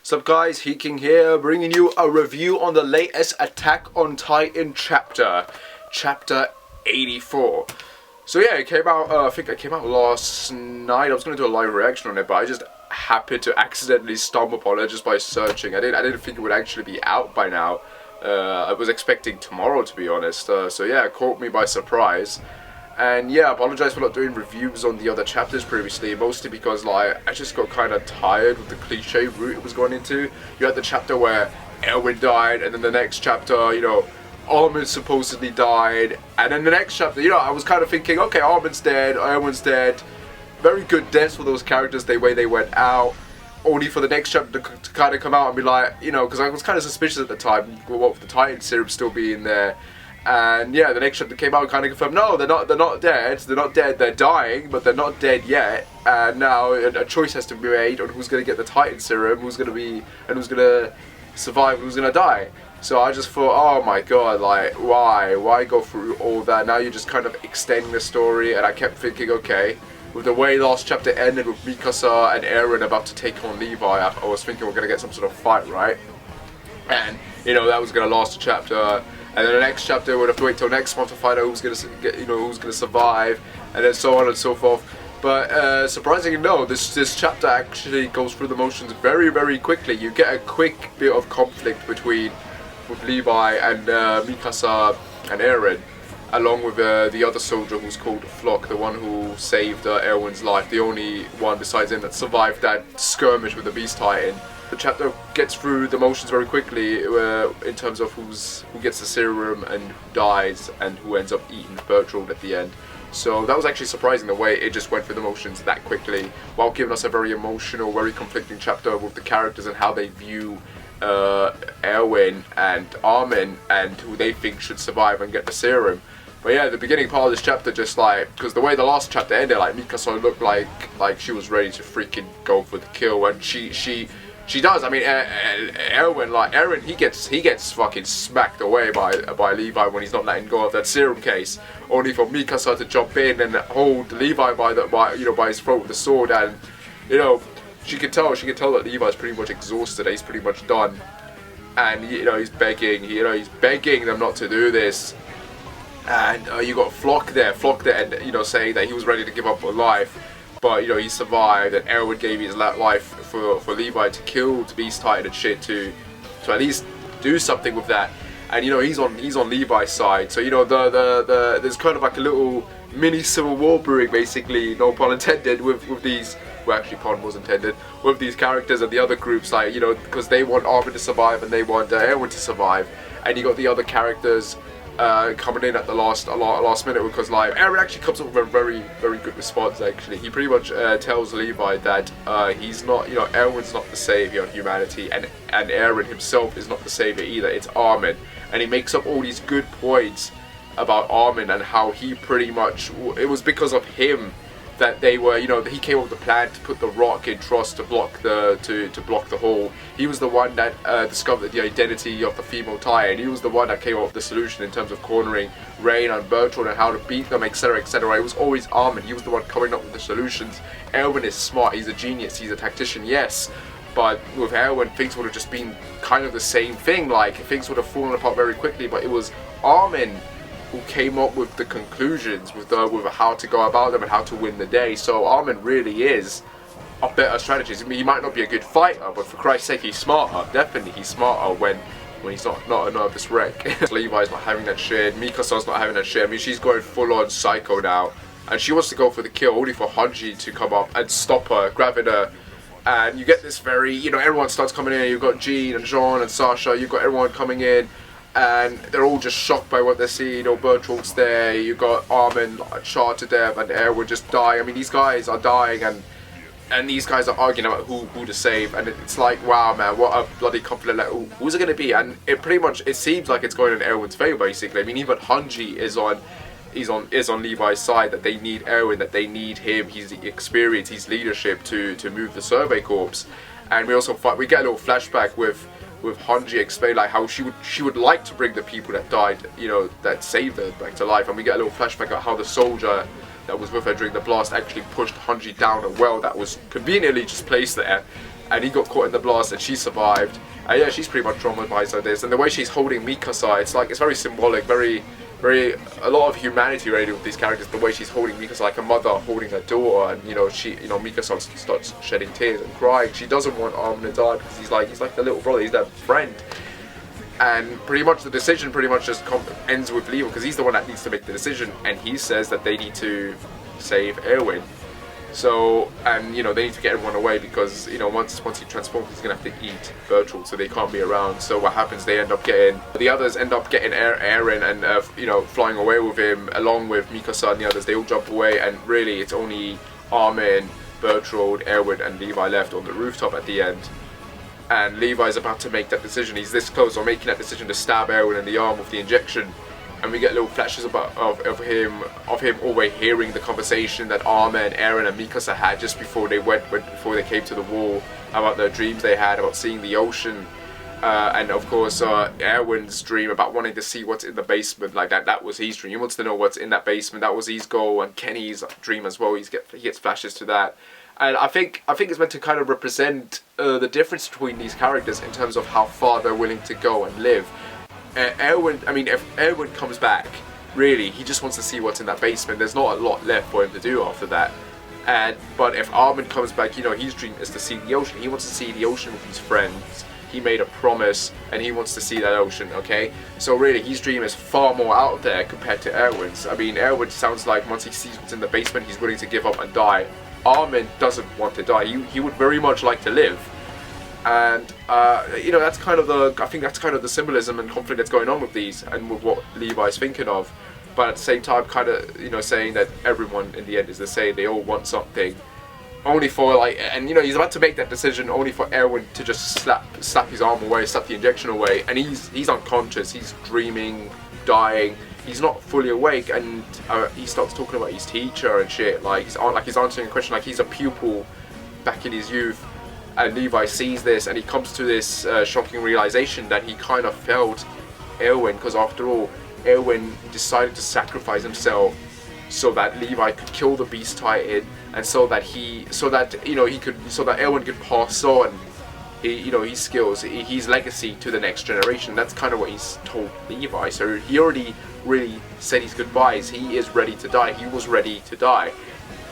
Sup guys, King here, bringing you a review on the latest Attack on Titan chapter 84. So yeah, it came out, I think it came out last night. I was going to do a live reaction on it, but I just happened to accidentally stumble upon it just by searching. I didn't think it would actually be out by now. I was expecting tomorrow, to be honest. So yeah, it caught me by surprise. And yeah, I apologize for not doing reviews on the other chapters previously, mostly because like I just got kind of tired with the cliche route it was going into. You had the chapter where Erwin died, and then the next chapter, you know, Armin supposedly died, and then the next chapter, you know, I was kind of thinking, okay, Armin's dead, Erwin's dead, very good deaths for those characters, the way they went out, only for the next chapter to kind of come out and be like, you know, because I was kind of suspicious at the time, what with the Titan serum still being there. And yeah, the next chapter came out and kind of confirmed, no, they're not dead, they're dying, but they're not dead yet. And now a choice has to be made on who's going to get the Titan serum, who's going to survive, and who's going to die. So I just thought, oh my god, like, why go through all that? Now you're just kind of extending the story, and I kept thinking, okay, with the way last chapter ended with Mikasa and Eren about to take on Levi, I was thinking we're going to get some sort of fight, right? And, you know, that was going to last a chapter. And then the next chapter we'd have to wait till next month to find out who's gonna survive, and then so on and so forth. But surprisingly, no, this chapter actually goes through the motions very, very quickly. You get a quick bit of conflict with Levi and Mikasa and Eren, along with the other soldier who's called Flock, the one who saved Erwin's life, the only one besides him that survived that skirmish with the Beast Titan. The chapter gets through the motions very quickly in terms of who gets the serum and who dies and who ends up eating Bertold at the end. So that was actually surprising, the way it just went through the motions that quickly, while giving us a very emotional, very conflicting chapter with the characters and how they view Erwin and Armin and who they think should survive and get the serum. But yeah, the beginning part of this chapter, just like, because the way the last chapter ended, like Mikasa looked like she was ready to freaking go for the kill, and she does. I mean, Eren, he gets fucking smacked away by Levi when he's not letting go of that serum case, only for Mikasa to jump in and hold Levi by his throat with the sword, and you know, she can tell that Levi's pretty much exhausted. He's pretty much done, and you know, he's begging them not to do this. And you got Flock there, and you know, saying that he was ready to give up on life. But you know, he survived, and Erwin gave his life for Levi to kill the Beast Titan and shit, to at least do something with that. And you know, he's on Levi's side. So you know, there's kind of like a little mini civil war brewing, basically, no pun intended, with these. Well, actually, pun was intended, with these characters and the other groups, like, you know, because they want Armin to survive and they want Erwin to survive, and you got the other characters coming in at the last minute, because like Eren actually comes up with a very, very good response. Actually, he pretty much tells Levi that he's not, you know, Erwin's not the savior of humanity, and Eren himself is not the savior either. It's Armin, and he makes up all these good points about Armin and how he pretty much, it was because of him that they were, you know, he came up with the plan to put the rock in Trust to block the hole. He was the one that discovered the identity of the female Titan. He was the one that came up with the solution in terms of cornering Rain and Bertold and how to beat them, etc., etc. It was always Armin. He was the one coming up with the solutions. Erwin is smart. He's a genius. He's a tactician, yes. But with Erwin, things would have just been kind of the same thing. Like, things would have fallen apart very quickly. But it was Armin who came up with the conclusions, with how to go about them and how to win the day. So Armin really is a better strategist. I mean, he might not be a good fighter, but for Christ's sake, he's smarter. Definitely, he's smarter when he's not a nervous wreck. Levi's not having that shit. Mikasa's not having that shit. I mean, she's going full on psycho now, and she wants to go for the kill, only for Hanji to come up and stop her, grabbing her. And you get this very, you know, everyone starts coming in. You've got Jean and Jean and Sasha. You've got everyone coming in, and they're all just shocked by what they see. You know, Bertold's there, you got Armin charred to death, and Erwin just dying. I mean, these guys are dying, and these guys are arguing about who to save, and it's like, wow, man, what a bloody conflict. Like, who's it going to be? And it pretty much, it seems like it's going in Erwin's favour, basically. I mean, even Hanji is on Levi's side, that they need Erwin, that they need him, his experience, his leadership to move the Survey Corps. And we also we get a little flashback with Hanji explain like how she would like to bring the people that died, you know, that saved her back to life. And we get a little flashback of how the soldier that was with her during the blast actually pushed Hanji down a well that was conveniently just placed there. and he got caught in the blast, and she survived. And yeah, she's pretty much traumatized by this, and the way she's holding Mikasa, it's very symbolic, very a lot of humanity really with these characters. The way she's holding Mikasa like a mother holding her daughter, and Mikasa starts shedding tears and crying. She doesn't want Armin to die because he's like the little brother, he's their friend. And pretty much the decision just ends with Levi, because he's the one that needs to make the decision, and he says that they need to save Erwin. So, and they need to get everyone away, because once he transforms, he's gonna have to eat Bertolt, so they can't be around. So what happens? The others end up getting Eren and flying away with him, along with Mikasa and the others. They all jump away, and really it's only Armin, Bertolt, Erwin, and Levi left on the rooftop at the end. And Levi's about to make that decision. He's this close on making that decision to stab Erwin in the arm with the injection. And we get little flashes of him overhearing the conversation that Armin, Eren, and Mikasa had just before they came to the wall, about their dreams they had about seeing the ocean, and of course Erwin's dream about wanting to see what's in the basement. Like that was his dream. He wants to know what's in that basement. That was his goal. And Kenny's dream as well. He gets flashes to that. And I think it's meant to kind of represent the difference between these characters in terms of how far they're willing to go and live. If Erwin comes back, really, he just wants to see what's in that basement. There's not a lot left for him to do after that. But if Armin comes back, his dream is to see the ocean. He wants to see the ocean with his friends. He made a promise, and he wants to see that ocean, okay? So really, his dream is far more out there compared to Erwin's. Erwin sounds like once he sees what's in the basement, he's willing to give up and die. Armin doesn't want to die. He would very much like to live. And that's kind of the symbolism and conflict that's going on with these, and with what Levi's thinking of. But at the same time, kind of saying that everyone in the end is the same. They all want something, only for he's about to make that decision, only for Erwin to just slap his arm away, slap the injection away, and he's unconscious. He's dreaming, dying. He's not fully awake, and he starts talking about his teacher and shit. He's answering a question like he's a pupil back in his youth. And Levi sees this, and he comes to this shocking realization that he kind of failed Erwin, because after all, Erwin decided to sacrifice himself so that Levi could kill the Beast Titan, and so that Erwin could pass on his skills, his legacy to the next generation. That's kind of what he's told Levi. So he already really said his goodbyes. He is ready to die. He was ready to die,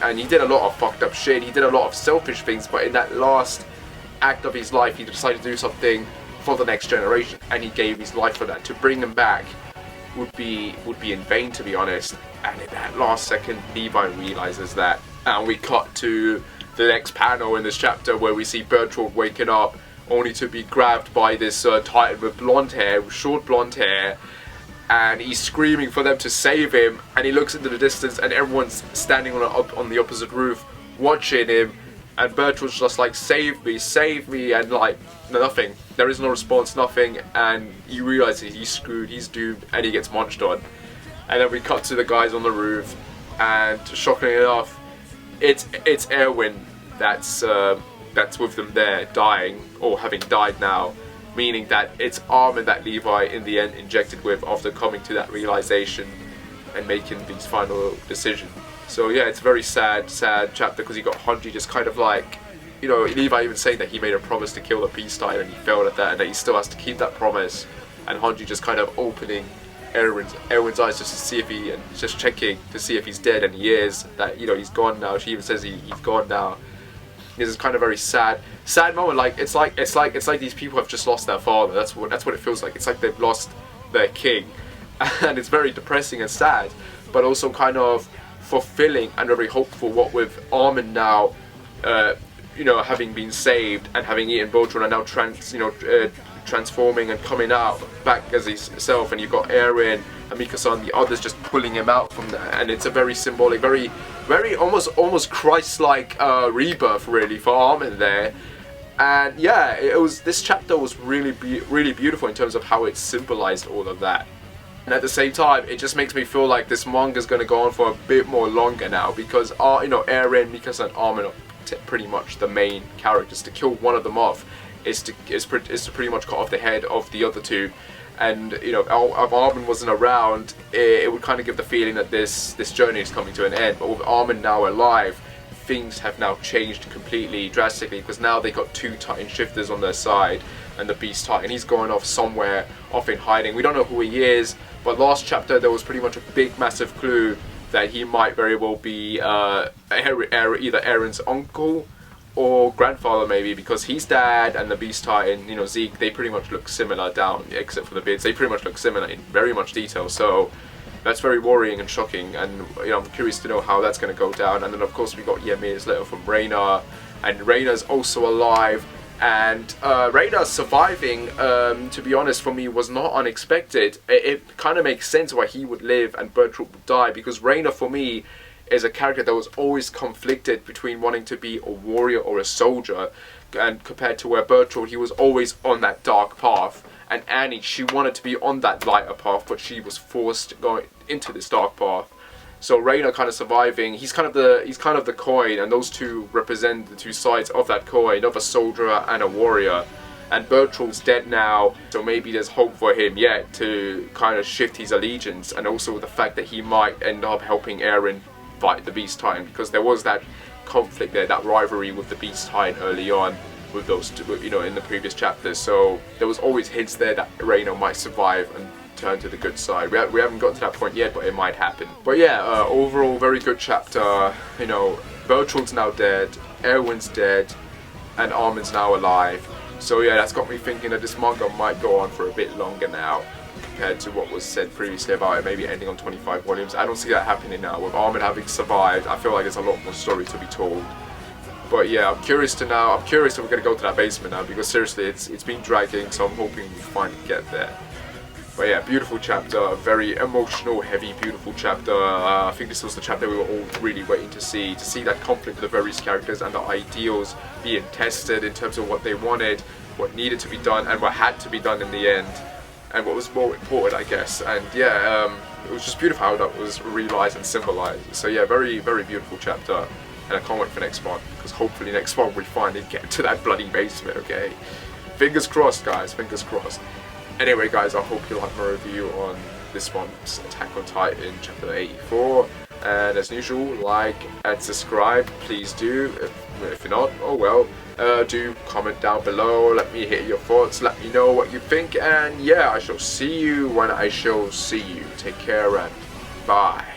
and he did a lot of fucked up shit. He did a lot of selfish things, but in that last act of his life, he decided to do something for the next generation, and he gave his life for that. To bring him back would be in vain, to be honest. And in that last second, Levi realizes that, and we cut to the next panel in this chapter where we see Bertolt waking up only to be grabbed by this Titan with blonde hair, with short blonde hair, and he's screaming for them to save him. And he looks into the distance, and everyone's standing on the opposite roof watching him. And Bertolt's just like, save me, and like, nothing. There is no response, nothing, and you realise he's screwed, he's doomed, and he gets munched on. And then we cut to the guys on the roof, and shockingly enough, it's Erwin that's with them there, dying, or having died now, meaning that it's Armin that Levi in the end injected with after coming to that realisation and making these final decisions. So yeah, it's a very sad chapter, because you got Hanji just kind of like, Levi even saying that he made a promise to kill the Beast Titan and he failed at that, and that he still has to keep that promise, and Hanji just kind of opening Erwin's eyes just to see if just checking to see if he's dead, and he is, that he's gone now. She even says he's gone now. This is kind of very sad moment. Like it's like these people have just lost their father. That's what it feels like. It's like they've lost their king, and it's very depressing and sad, but also kind of fulfilling and very hopeful. What with Armin now, having been saved and having eaten Voltron, and now transforming and coming out back as himself, and you've got Eren and Mikasa and the others just pulling him out from there, and it's a very symbolic, very almost Christ-like rebirth really for Armin there. And yeah, this chapter was really beautiful in terms of how it symbolized all of that. And at the same time, it just makes me feel like this manga is going to go on for a bit more longer now, because Eren, Mikasa, and Armin are pretty much the main characters. To kill one of them off is to pretty much cut off the head of the other two. And if Armin wasn't around, it would kind of give the feeling that this journey is coming to an end. But with Armin now alive, things have now changed completely, drastically, because now they got 2 Titan shifters on their side, and the Beast Titan, he's going off somewhere, off in hiding. We don't know who he is, but last chapter there was pretty much a big, massive clue that he might very well be either Eren's uncle or grandfather, maybe, because his dad and the Beast Titan, you know, Zeke, they pretty much look similar down, except for the beards. They pretty much look similar in very much detail, so that's very worrying and shocking, and you know, I'm curious to know how that's going to go down. And then of course we got Ymir's letter from Reyna, and Reyna's also alive, and Reyna surviving, to be honest, for me was not unexpected. It kind of makes sense why he would live and Bertolt would die, because Reyna for me is a character that was always conflicted between wanting to be a warrior or a soldier, and compared to where Bertolt, he was always on that dark path. And Annie, she wanted to be on that lighter path, but she was forced to go into this dark path. So Reyna kind of surviving, he's kind of the coin, and those two represent the 2 sides of that coin, of a soldier and a warrior. And Bertolt's dead now, so maybe there's hope for him yet to kind of shift his allegiance, and also the fact that he might end up helping Eren fight the Beast Titan, because there was that conflict there, that rivalry with the Beast Titan early on, with those two, you know, in the previous chapters. So there was always hints there that Reyna might survive and turn to the good side. We haven't got to that point yet, but it might happen. But yeah, overall very good chapter. You know, Bertolt's now dead, Erwin's dead, and Armin's now alive. So yeah, that's got me thinking that this manga might go on for a bit longer now, compared to what was said previously about it maybe ending on 25 volumes. I don't see that happening now. With Armin having survived, I feel like there's a lot more story to be told. But yeah, I'm curious if we're going to go to that basement now, because seriously, it's been dragging, so I'm hoping we finally get there. But yeah, beautiful chapter, a very emotional, heavy, beautiful chapter. I think this was the chapter we were all really waiting to see that conflict of the various characters and the ideals being tested in terms of what they wanted, what needed to be done, and what had to be done in the end, and what was more important, I guess. And yeah, it was just beautiful how that was realized and symbolized. So yeah, very, very beautiful chapter. And I can't wait for next month, because hopefully next month we finally get to that bloody basement, okay? Fingers crossed, guys, fingers crossed. Anyway, guys, I hope you like my review on this month's Attack on Titan, chapter 84. And as usual, like and subscribe, please do. If you're not, oh well. Do comment down below, let me hear your thoughts, let me know what you think. And yeah, I shall see you when I shall see you. Take care and bye.